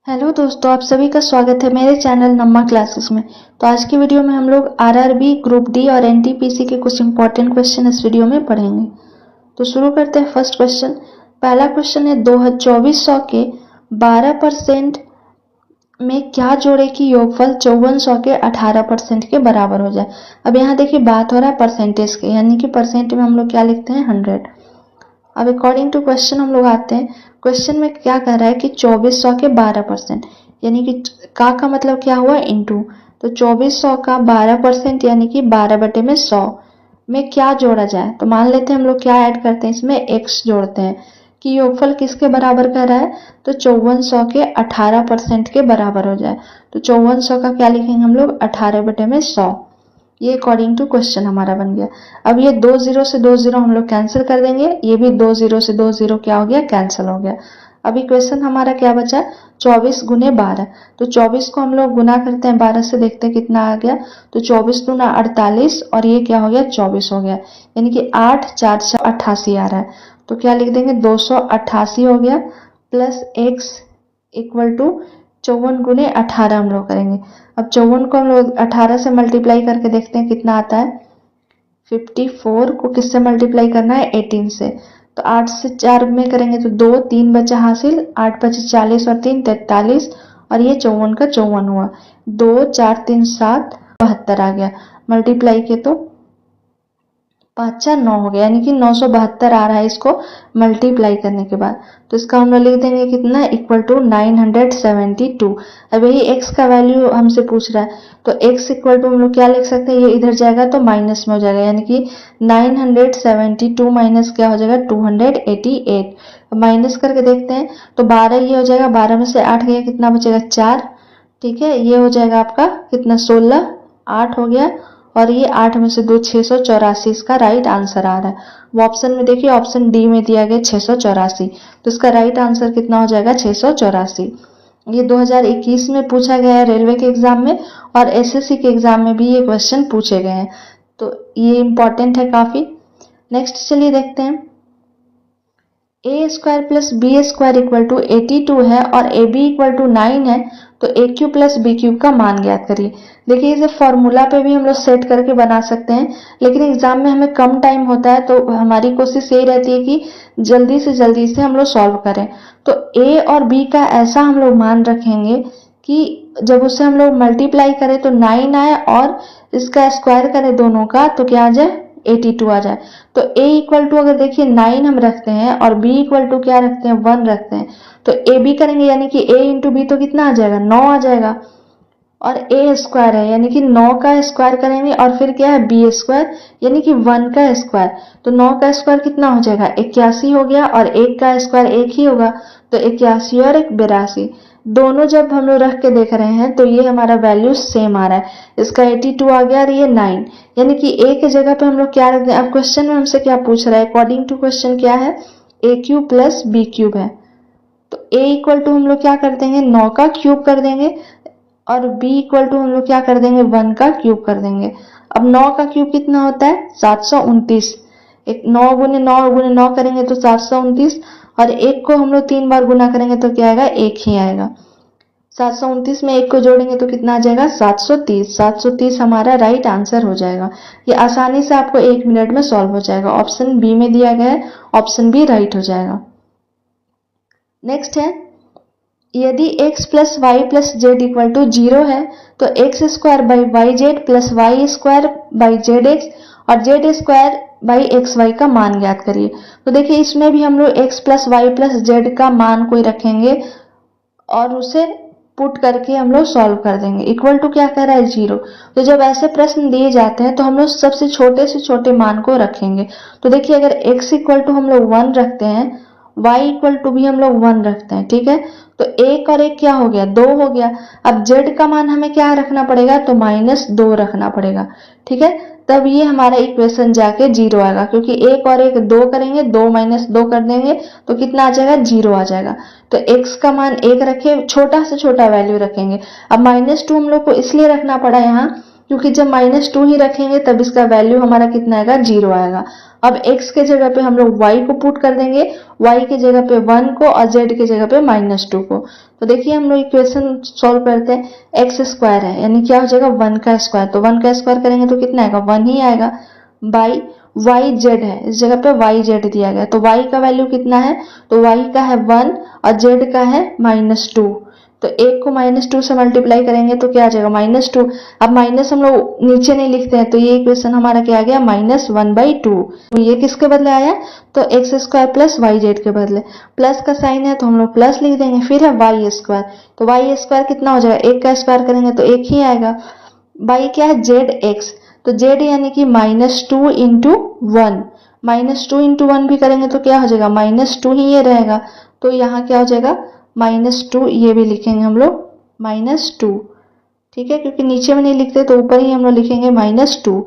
Hello दोस्तों, आप सभी का स्वागत है मेरे चैनल नम्मा क्लासेस में। तो आज की वीडियो में हम लोग आरआरबी ग्रुप डी और एनटीपीसी के कुछ इंपॉर्टेंट क्वेश्चन इस वीडियो में पढ़ेंगे। तो शुरू करते हैं फर्स्ट क्वेश्चन। पहला क्वेश्चन है 2400 के 12% में क्या जोड़े कि योगफल 5400 के 18% के बराबर हो जाए। अब यहाँ देखिए बात हो रहा है परसेंटेज के, यानी कि परसेंट में हम लोग क्या लिखते हैं 100। अब अकॉर्डिंग टू क्वेश्चन हम लोग आते हैं। क्वेश्चन में क्या कह रहा है कि 2400 के 12%, यानी कि का मतलब क्या हुआ इनटू। तो 2400 का 12% यानी कि 12/100 में क्या जोड़ा जाए। तो मान लेते हैं हम लोग क्या ऐड करते हैं, इसमें x जोड़ते हैं कि योगफल किसके बराबर कह रहा है। तो 5400 के 18% के बराबर हो जाए। तो 5400 का क्या लिखेंगे हम लोग 18/100। ये अकॉर्डिंग टू क्वेश्चन हमारा बन गया। अब ये 2 जीरो से 2 जीरो हम लोग कैंसिल कर देंगे, ये भी 2 जीरो से 2 जीरो क्या हो गया कैंसिल हो गया। अभी क्वेश्चन हमारा क्या बचा 24 गुने 12। तो 24 को हम लोग गुना करते हैं 12 से, देखते हैं कितना आ गया। तो 24 दूना 48 और ये क्या हो गया 24 हो गया, यानी कि 8 4 88 आ रहा है। तो क्या लिख देंगे 288 हो गया प्लस x इक्वल टू 54 गुने 18 हम लोग करेंगे। अब 54 को हम लोग 18 से मल्टीप्लाई करके देखते हैं कितना आता है। 54 को किससे मल्टीप्लाई करना है 18 से। तो 8 से 4 में करेंगे तो 2 3 बचा हासिल, 8 5 40 और 3 43 और ये 54 का 54 हुआ। 2 4 3 7 72 आ गया। मल्टीप्लाई के तो 5 4 9 हो गया, यानी कि 972 आ रहा है इसको मल्टीप्लाई करने के बाद। तो इसका हम लोग लिख देंगे कितना इक्वल टू 972। अब यही x का वैल्यू हमसे पूछ रहा है, तो x इक्वल टू हम लोग क्या लिख सकते हैं, ये इधर जाएगा तो माइनस में हो जाएगा, यानी कि 972 माइनस क्या हो जाएगा 288। माइनस करके देखते हैं तो 12 ये हो जाएगा, 12 में से 8 गया कितना बचेगा 4। ठीक है, ये हो जाएगा आपका कितना 16, 8 हो गया और ये 8 में से 2 684 इसका राइट आंसर आ रहा है। वो ऑप्शन में देखिए ऑप्शन डी में दिया गया 684, तो इसका राइट आंसर कितना हो जाएगा 684। ये 2021 में पूछा गया है रेलवे के एग्जाम में और एसएससी के एग्जाम में भी ये क्वेश्चन पूछे गए हैं, तो ये इंपॉर्टेंट है काफी। नेक्स्ट चलिए देखते हैं। A square plus B square equal to 82 है और ए बी इक्वल टू 9 है, तो ए क्यूब प्लस बी क्यूब का मान ज्ञात करिए। देखिए इसे फॉर्मूला पे भी हम लोग सेट करके बना सकते हैं, लेकिन एग्जाम में हमें कम टाइम होता है तो हमारी कोशिश यही रहती है कि जल्दी से हम लोग सॉल्व करें। तो ए और बी का ऐसा हम लोग मान रखेंगे कि जब उसे हम लोग मल्टीप्लाई करें तो 9 आए और इसका स्क्वायर करें दोनों का तो क्या आ जाए 82 आ जाए। तो a इक्वल टू अगर देखिए 9 हम रखते हैं और b इक्वल टू क्या रखते हैं 1 रखते हैं, तो ए बी करेंगे यानी कि a इंटू बी तो कितना आ जाएगा 9 आ जाएगा। और a स्क्वायर है यानी कि 9 का स्क्वायर करेंगे और फिर क्या है b स्क्वायर यानी कि 1 का स्क्वायर। तो 9 का स्क्वायर कितना हो जाएगा 81 हो गया और 1 का स्क्वायर 1 ही होगा, तो 81 और 1 82। दोनों जब हम लोग रख के देख रहे हैं तो ये हमारा वैल्यू सेम आ रहा है, इसका 82 आ गया और ये 9, यानी कि a के जगह पे हम लोग क्या रख दें। अब क्वेश्चन में हमसे क्या पूछ रहा है, अकॉर्डिंग टू क्वेश्चन क्या है a cube plus b cube है, तो a इक्वल टू हम लोग क्या कर देंगे 9 का क्यूब कर देंगे और b इक्वल टू हम लोग क्या कर देंगे 1 का क्यूब कर देंगे। अब 9 का क्यूब कितना होता है 729, एक 9 गुने 9 गुने 9 करेंगे तो 729 और 1 को हम लोग 3 बार गुना करेंगे तो क्या आएगा 1 ही आएगा। 729 में 1 को जोड़ेंगे तो कितना आ जाएगा 730। 730 हमारा राइट आंसर हो जाएगा। ये आसानी से आपको 1 मिनट में सॉल्व हो जाएगा। ऑप्शन बी में दिया गया है, ऑप्शन बी राइट हो जाएगा। नेक्स्ट है यदि x plus Y plus Z equal to 0 है तो x square by Y Z plus Y square by Z X और Z square by X Y का मान ज्ञात करिए। तो देखिए इसमें भी हम लोग x plus Y plus z का मान कोई रखेंगे और उसे पुट करके हम लोग सॉल्व कर देंगे। इक्वल टू क्या कह रहा है 0, तो जब ऐसे प्रश्न दिए जाते हैं तो हम लोग सबसे छोटे से छोटे मान को रखेंगे। तो देखिए अगर x इक्वल टू हम लोग 1 रखते हैं, y इक्वल टू भी हम लोग 1 रखते हैं, ठीक है, तो 1 और 1 क्या हो गया 2 हो गया। अब z का मान हमें क्या रखना पड़ेगा तो -2 रखना पड़ेगा, ठीक है, तब ये हमारा इक्वेशन जाके 0 आएगा, क्योंकि 1 और 1 2 करेंगे, 2 -2 कर देंगे तो कितना आ जाएगा 0 आ जाएगा। तो x का मान 1 रखे, छोटा से छोटा वैल्यू रखेंगे। अब -2 हम लोग को इसलिए रखना पड़ा यहाँ क्योंकि जब -2 ही रखेंगे तब इसका वैल्यू हमारा कितना आएगा, 0 आएगा। अब x के जगह पे हम लोग y को पुट कर देंगे, y के जगह पे 1 को और z के जगह पे -2 को। तो देखिए हम लोग इक्वेशन सॉल्व करते हैं, x स्क्वायर है यानी क्या हो जाएगा 1 का स्क्वायर, तो 1 का स्क्वायर करेंगे तो कितना आएगा 1 ही आएगा, बाई y z है, इस जगह पे y z दिया गया, तो y का वैल्यू कितना है, तो y का है 1 और z का है -2, तो 1 को -2 से मल्टीप्लाई करेंगे तो क्या आ जाएगा -2। अब माइनस हम लोग नीचे नहीं लिखते हैं, तो ये इक्वेशन हमारा क्या आ गया -1/2। तो ये किसके बदले आया, तो x square plus y z के बदले, प्लस का साइन है तो हम लोग प्लस लिख देंगे, फिर है वाई स्क्वायर, तो वाई स्क्वायर कितना हो जाएगा, 1 का स्क्वायर करेंगे तो 1 ही आएगा, बाई क्या है जेड एक्स, तो जेड यानी कि -2 इंटू 1, -2 इंटू 1 भी करेंगे तो क्या हो जाएगा -2 ही ये रहेगा, तो यहाँ क्या हो जाएगा -2, ये भी लिखेंगे हम लोग -2, ठीक है, क्योंकि नीचे में नहीं लिखते तो ऊपर ही हम लोग लिखेंगे -2,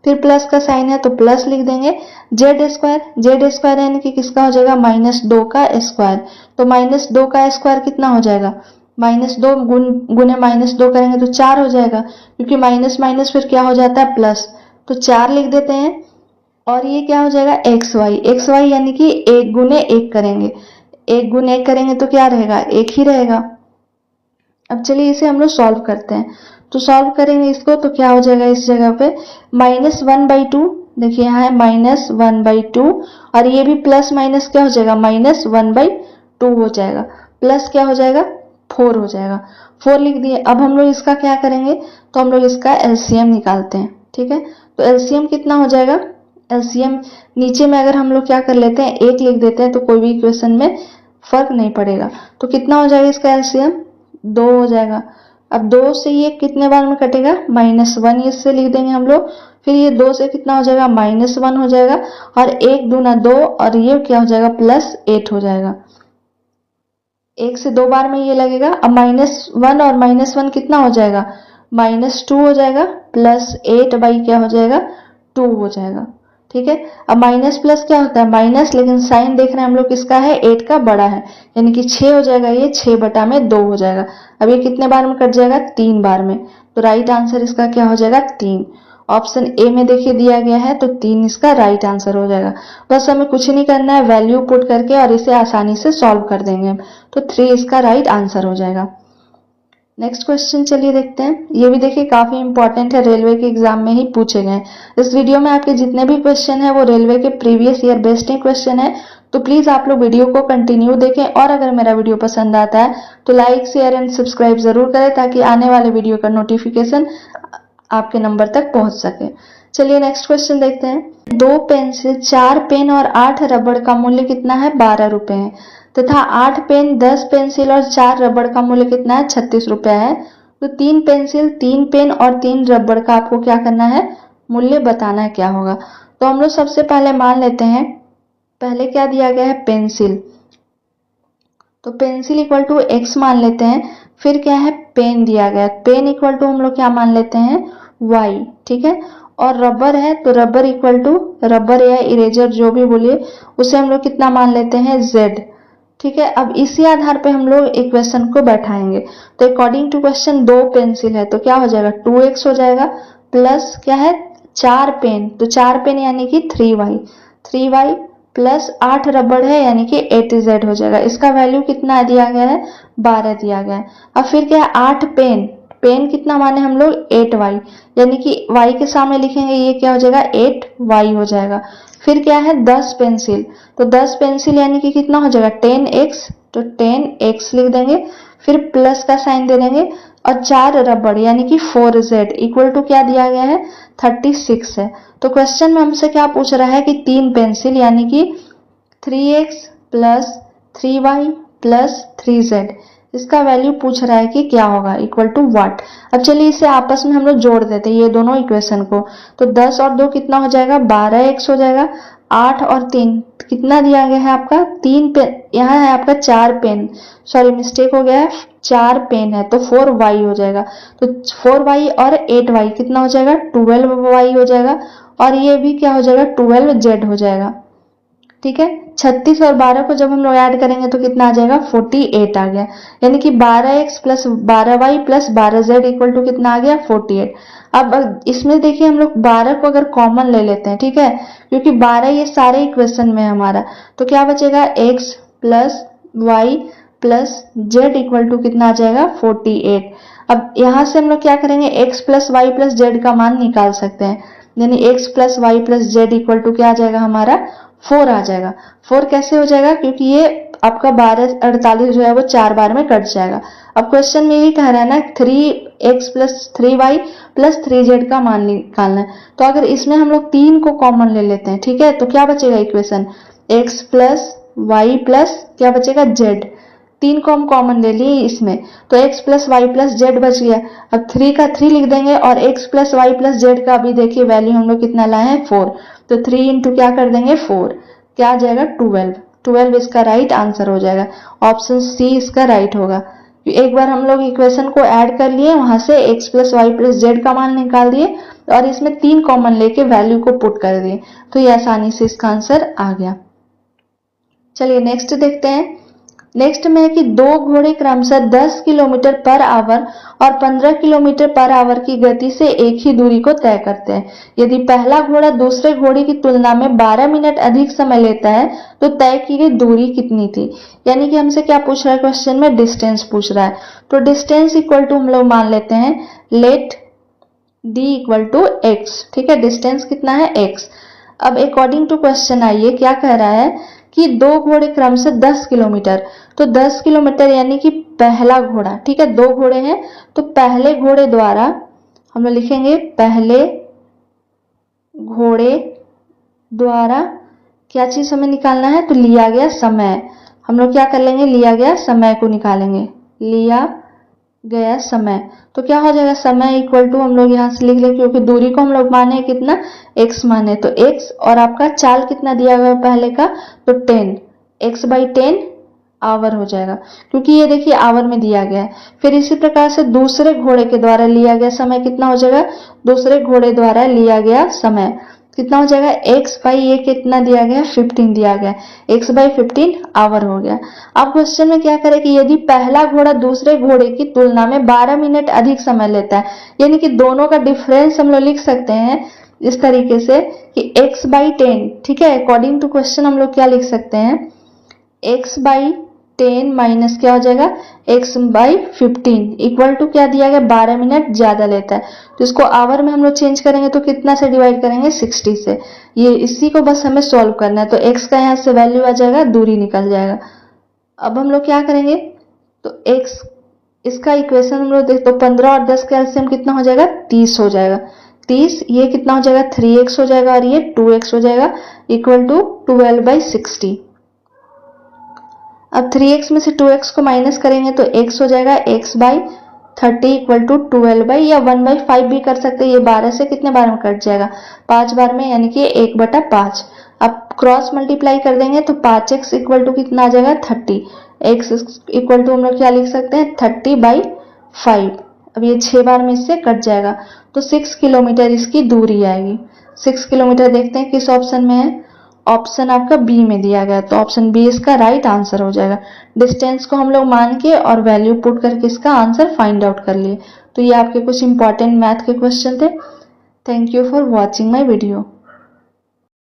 फिर प्लस का साइन है तो प्लस लिख देंगे, जेड स्क्वायर यानी कि किसका हो जाएगा -2 का स्क्वायर, तो -2 का स्क्वायर कितना हो जाएगा, -2 गुने -2 करेंगे तो 4 हो जाएगा, क्योंकि माइनस माइनस फिर क्या हो जाता है प्लस, तो 4 लिख देते हैं, और ये क्या हो जाएगा एक्स वाई यानी कि 1 गुने 1 करेंगे, 1 गुने 1 करेंगे तो क्या रहेगा 1 ही रहेगा। अब चलिए इसे हम लोग सॉल्व करते हैं, तो सॉल्व करेंगे इसको तो क्या हो जाएगा, इस जगह पे -1/2, देखिए यहाँ है -1/2, और ये भी प्लस माइनस क्या हो जाएगा -1/2 हो जाएगा, प्लस क्या हो जाएगा 4 हो जाएगा, 4 लिख दिए। अब हम लोग इसका क्या करेंगे, तो हम लोग इसका एलसीएम निकालते हैं, ठीक है, तो एलसीएम कितना हो जाएगा, एलसीएम नीचे में अगर हम लोग क्या कर लेते हैं 1 लिख देते हैं तो कोई भी इक्वेशन में फर्क नहीं पड़ेगा, तो कितना हो जाएगा इसका एलसीएम 2 हो जाएगा। अब 2 से ये कितने बार में कटेगा -1, इससे लिख देंगे हम लोग, फिर ये 2 से कितना हो जाएगा -1 हो जाएगा, और 1 दूना 2, और ये क्या हो जाएगा +8 हो जाएगा, 1 से 2 बार में ये लगेगा। अब -1 और -1 कितना हो जाएगा -2 हो जाएगा, +8 बाई क्या हो जाएगा 2 हो जाएगा, ठीक है। अब माइनस प्लस क्या होता है माइनस, लेकिन साइन देख रहे हैं हम लोग किसका है 8 का बड़ा है, यानी कि 6 हो जाएगा, ये 6/2 हो जाएगा। अब ये कितने बार में कट जाएगा 3 बार में, तो राइट आंसर इसका क्या हो जाएगा 3। ऑप्शन ए में देखिए दिया गया है, तो 3 इसका राइट आंसर हो जाएगा। बस हमें कुछ नहीं करना है, वैल्यू पुट करके और इसे आसानी से सॉल्व कर देंगे, तो 3 इसका राइट आंसर हो जाएगा। नेक्स्ट क्वेश्चन चलिए देखते हैं, ये भी देखिए काफी इंपॉर्टेंट है, रेलवे के एग्जाम में ही पूछे गए। इस वीडियो में आपके जितने भी क्वेश्चन है वो रेलवे के प्रीवियस ईयर बेस्ड क्वेश्चन है, तो प्लीज आप लोग वीडियो को कंटिन्यू देखें, और अगर मेरा वीडियो पसंद आता है तो लाइक शेयर एंड सब्सक्राइब जरूर करें, ताकि आने वाले वीडियो का नोटिफिकेशन आपके नंबर तक पहुंच सके। चलिए नेक्स्ट क्वेश्चन देखते हैं। 2 पेंसिल, 4 पेन और 8 रबड़ का मूल्य कितना है 12 रुपए है, तथा 8 पेन, 10 पेंसिल और 4 रबड़ का मूल्य कितना है 36 रुपया है। तो 3 पेंसिल, 3 पेन और 3 रबड़ का आपको क्या करना है मूल्य बताना है, क्या होगा। तो हम लोग सबसे पहले मान लेते हैं, पहले क्या दिया गया है पेंसिल, तो पेंसिल इक्वल टू x मान लेते हैं, फिर क्या है पेन दिया गया, पेन इक्वल टू हम लोग क्या मान लेते हैं y, ठीक है। और रबर है तो रबर इक्वल टू, रबर या इरेजर जो भी बोलिए, उसे हम लोग कितना मान लेते हैं z, ठीक है। अब इसी आधार पे हम लोग इक्वेशन को बैठाएंगे, तो अकॉर्डिंग टू क्वेश्चन 2 पेंसिल है तो क्या हो जाएगा 2x हो जाएगा, प्लस क्या है 4 पेन, तो 4 पेन यानी कि 3y प्लस 8 रबड़ है यानी कि 8z हो जाएगा। इसका वैल्यू कितना दिया गया है 12 दिया गया है। अब फिर क्या है 8 पेन, पेन कितना माने हम लोग 8y, यानी कि y के सामने लिखेंगे ये क्या हो जाएगा 8y हो जाएगा। फिर क्या है 10 पेंसिल, तो 10 पेंसिल यानी कि कितना हो जाएगा 10x, तो 10x लिख देंगे, फिर प्लस का साइन दे देंगे, और 4 रबड़ यानी कि 4z इक्वल टू क्या दिया गया है 36 है। तो क्वेश्चन में हमसे क्या पूछ रहा है कि 3 पेंसिल यानी कि 3x plus 3y plus 3z, इसका वैल्यू पूछ रहा है कि क्या होगा इक्वल टू व्हाट। अब चलिए इसे आपस में हम लोग जोड़ देते हैं ये दोनों इक्वेशन को, तो 10 और 2 कितना हो जाएगा 12x हो जाएगा, 8 और 3 कितना दिया गया है आपका 3 पेन, यहाँ है आपका 4 पेन, सॉरी मिस्टेक हो गया है 4 पेन है तो 4y हो जाएगा, तो 4y और 8y कितना हो जाएगा 12y हो जाएगा, और ये भी क्या हो जाएगा 12z हो जाएगा, ठीक है। 36 और 12 को जब हम लोग ऐड करेंगे तो कितना आ जाएगा 48 आ गया। यानी कि 12x plus 12y plus 12z equal to कितना आ गया 48। अब इसमें देखिए हम लोग 12 को अगर कॉमन ले लेते हैं, ठीक है, क्योंकि 12 ये सारे इक्वेशन में है हमारा, तो क्या बचेगा x plus y plus z equal to कितना आ जाएगा 48। अब यहां से हम लोग क्या करेंगे, x plus Y plus z का मान निकाल सकते हैं, यानी x plus Y plus Z equal to क्या आ जाएगा हमारा 4 आ जाएगा। 4 कैसे हो जाएगा, क्योंकि ये आपका 12 जो है वो 4 बार में कट जाएगा। अब क्वेश्चन में यही कह रहा है ना 3x plus 3y plus 3z का मान निकालना है, तो अगर इसमें हम लोग 3 को कॉमन ले लेते हैं, ठीक है, तो क्या बचेगा equation x plus Y plus क्या बचेगा z। 3 को हम कॉमन ले लिए इसमें, तो x plus Y plus Z बच गया। अब 3 का 3 लिख देंगे और x plus Y plus z का अभी देखिए वैल्यू हम लोग कितना लाए हैं 4, तो 3 इंटू क्या कर देंगे 4, क्या आ जाएगा 12 इसका राइट आंसर हो जाएगा। ऑप्शन सी इसका राइट होगा। एक बार हम लोग इक्वेशन को ऐड कर लिए, वहां से x plus Y plus z का मान निकाल दिए और इसमें 3 कॉमन लेके वैल्यू को पुट कर दिए, तो ये आसानी से इसका आंसर आ गया। चलिए नेक्स्ट देखते हैं। नेक्स्ट में है कि 2 घोड़े क्रमशः 10 किलोमीटर पर आवर और 15 किलोमीटर पर आवर की गति से एक ही दूरी को तय करते हैं। यदि पहला घोड़ा दूसरे घोड़े की तुलना में 12 मिनट अधिक समय लेता है तो तय की गई दूरी कितनी थी। यानी कि हमसे क्या पूछ रहा है क्वेश्चन में, डिस्टेंस पूछ रहा है। तो डिस्टेंस इक्वल टू हम लोग मान लेते हैं let d equal to x, ठीक है, डिस्टेंस कितना है x। अब अकॉर्डिंग टू क्वेश्चन आइए क्या कह रहा है कि 2 घोड़े क्रमशः 10 किलोमीटर, तो 10 किलोमीटर यानी कि पहला घोड़ा, ठीक है, 2 घोड़े हैं तो पहले घोड़े द्वारा हम लोग लिखेंगे, पहले घोड़े द्वारा क्या चीज हमें निकालना है, तो लिया गया समय। हम लोग क्या कर लेंगे, लिया गया समय को निकालेंगे, लिया गया समय। तो क्या हो जाएगा, समय इक्वल टू हम लोग यहाँ से लिख लें, क्योंकि दूरी को हम लोग माने कितना x माने, तो x और आपका चाल कितना दिया गया पहले का, तो 10, x बाई 10 आवर हो जाएगा, क्योंकि ये देखिए आवर में दिया गया है। फिर इसी प्रकार से दूसरे घोड़े के द्वारा लिया गया समय कितना हो जाएगा, दूसरे घोड़े द्वारा लिया गया समय कितना हो जाएगा, x बाई ये कितना दिया गया 15 दिया गया, x बाई 15 आवर हो गया। अब क्वेश्चन में क्या करें कि यदि पहला घोड़ा दूसरे घोड़े की तुलना में 12 मिनट अधिक समय लेता है, यानी कि दोनों का डिफरेंस हम लोग लिख सकते हैं इस तरीके से कि x बाई 10, ठीक है, अकॉर्डिंग टू क्वेश्चन हम लोग क्या लिख सकते हैं, x बाई 10 माइनस क्या हो जाएगा x बाई 15 इक्वल टू क्या दिया गया 12 मिनट ज्यादा लेता है, तो इसको आवर में हम लोग चेंज करेंगे तो कितना से डिवाइड करेंगे 60 से। ये इसी को बस हमें सॉल्व करना है, तो x का यहाँ से वैल्यू आ जाएगा, दूरी निकल जाएगा। अब हम लोग क्या करेंगे, तो x इसका इक्वेशन हम लोग देख, तो 15 और 10 का एलसीएम कितना हो जाएगा 30 हो जाएगा, 30 ये कितना हो जाएगा 3x हो जाएगा और ये 2x हो जाएगा इक्वल टू 12/60। अब 3x में से 2x को माइनस करेंगे तो x हो जाएगा x बाई 30 इक्वल टू 12 या 1/5 भी कर सकते हैं। ये 12 से कितने बार में कट जाएगा 5 बार में, यानी कि 1/5। अब क्रॉस मल्टीप्लाई कर देंगे तो 5x इक्वल टू कितना आ जाएगा 30, x इक्वल टू हम लोग क्या लिख सकते हैं 30/5। अब ये 6 बार में इससे कट जाएगा तो 6 किलोमीटर इसकी दूरी आएगी। 6 किलोमीटर देखते हैं किस ऑप्शन में है, ऑप्शन आपका बी में दिया गया, तो ऑप्शन बी इसका राइट आंसर हो जाएगा। डिस्टेंस को हम लोग मान के और वैल्यू पुट करके इसका आंसर फाइंड आउट कर लिए। तो ये आपके कुछ इंपॉर्टेंट मैथ के क्वेश्चन थे। Thank you for watching my video.